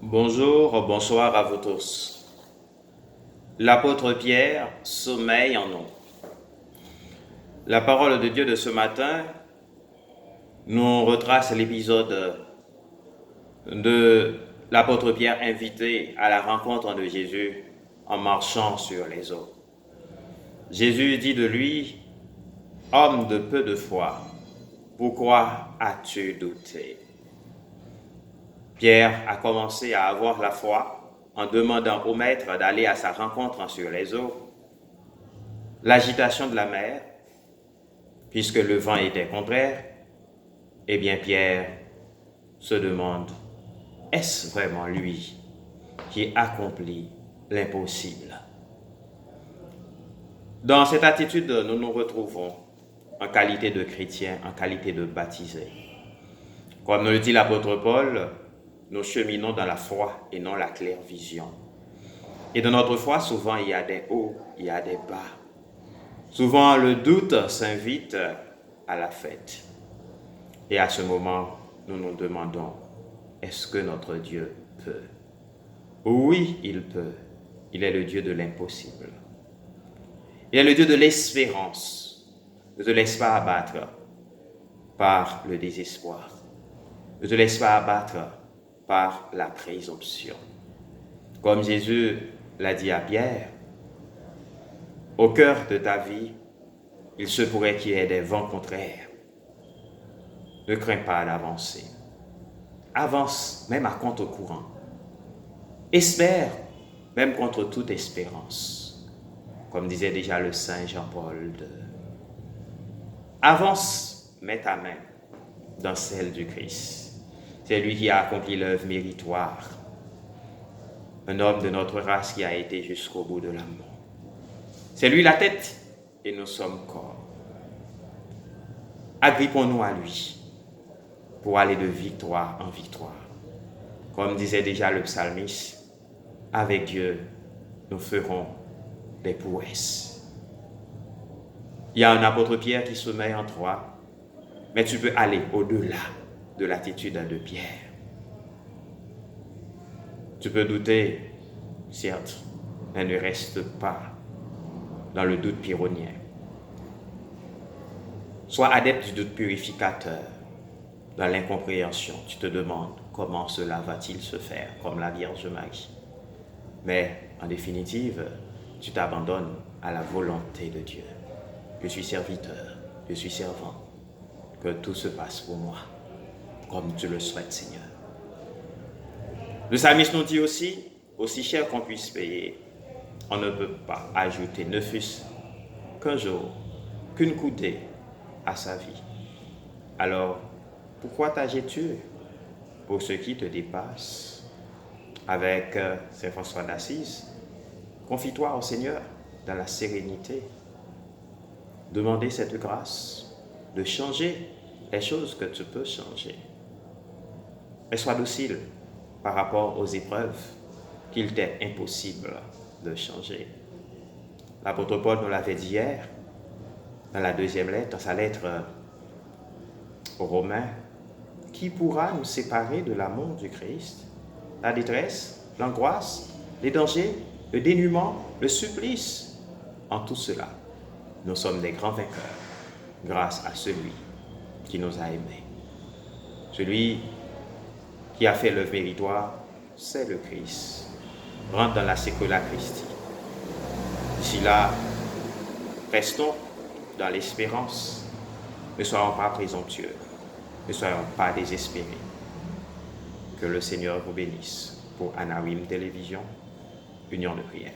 Bonjour, bonsoir à vous tous. L'apôtre Pierre sommeille en nous. La parole de Dieu de ce matin nous retrace l'épisode de l'apôtre Pierre invité à la rencontre de Jésus en marchant sur les eaux. Jésus dit de lui, « Homme de peu de foi, pourquoi as-tu douté ?» Pierre a commencé à avoir la foi en demandant au maître d'aller à sa rencontre sur les eaux. L'agitation de la mer, puisque le vent était contraire, eh bien Pierre se demande, est-ce vraiment lui qui accomplit l'impossible? Dans cette attitude, nous nous retrouvons en qualité de chrétiens, en qualité de baptisés. Comme nous le dit l'apôtre Paul, nous cheminons dans la foi et non la claire vision. Et dans notre foi, souvent, il y a des hauts, il y a des bas. Souvent, le doute s'invite à la fête. Et à ce moment, nous nous demandons, est-ce que notre Dieu peut? Oui, il peut. Il est le Dieu de l'impossible. Il est le Dieu de l'espérance. Ne te laisse pas abattre par le désespoir. Ne te laisse pas abattre par la présomption. Comme Jésus l'a dit à Pierre, au cœur de ta vie, il se pourrait qu'il y ait des vents contraires. Ne crains pas d'avancer. Avance même à contre-courant. Espère même contre toute espérance. Comme disait déjà le Saint Jean-Paul II. Avance, mets ta main dans celle du Christ. C'est lui qui a accompli l'œuvre méritoire. Un homme de notre race qui a été jusqu'au bout de l'amour. C'est lui la tête et nous sommes corps. Agrippons-nous à lui pour aller de victoire en victoire. Comme disait déjà le psalmiste, avec Dieu, nous ferons des prouesses. Il y a un apôtre Pierre qui se met en toi, mais tu peux aller au-delà de l'attitude de Pierre. Tu peux douter, certes, mais ne reste pas dans le doute pyrrhonien. Sois adepte du doute purificateur. Dans l'incompréhension, tu te demandes comment cela va-t-il se faire, comme la Vierge Marie. Mais en définitive, tu t'abandonnes à la volonté de Dieu. Je suis serviteur, je suis servant. Que tout se passe pour moi, comme tu le souhaites, Seigneur. Le psalmiste nous dit aussi cher qu'on puisse payer, on ne peut pas ajouter, ne fût-ce qu'un jour, qu'une coudée à sa vie. Alors, pourquoi t'agis-tu pour ce qui te dépasse? Avec Saint François d'Assise, confie-toi au Seigneur dans la sérénité. Demandez cette grâce de changer les choses que tu peux changer. Et sois docile par rapport aux épreuves qu'il t'est impossible de changer. L'apôtre Paul nous l'avait dit hier, dans la deuxième lettre, dans sa lettre aux Romains, qui pourra nous séparer de l'amour du Christ? La détresse, l'angoisse, les dangers, le dénuement, le supplice. En tout cela, nous sommes des grands vainqueurs grâce à celui qui nous a aimés. Celui qui a fait l'œuvre méritoire, c'est le Christ. Rentre dans la sécola Christi. D'ici là, restons dans l'espérance. Ne soyons pas présomptueux. Ne soyons pas désespérés. Que le Seigneur vous bénisse. Pour Anawim Télévision, Union de prière.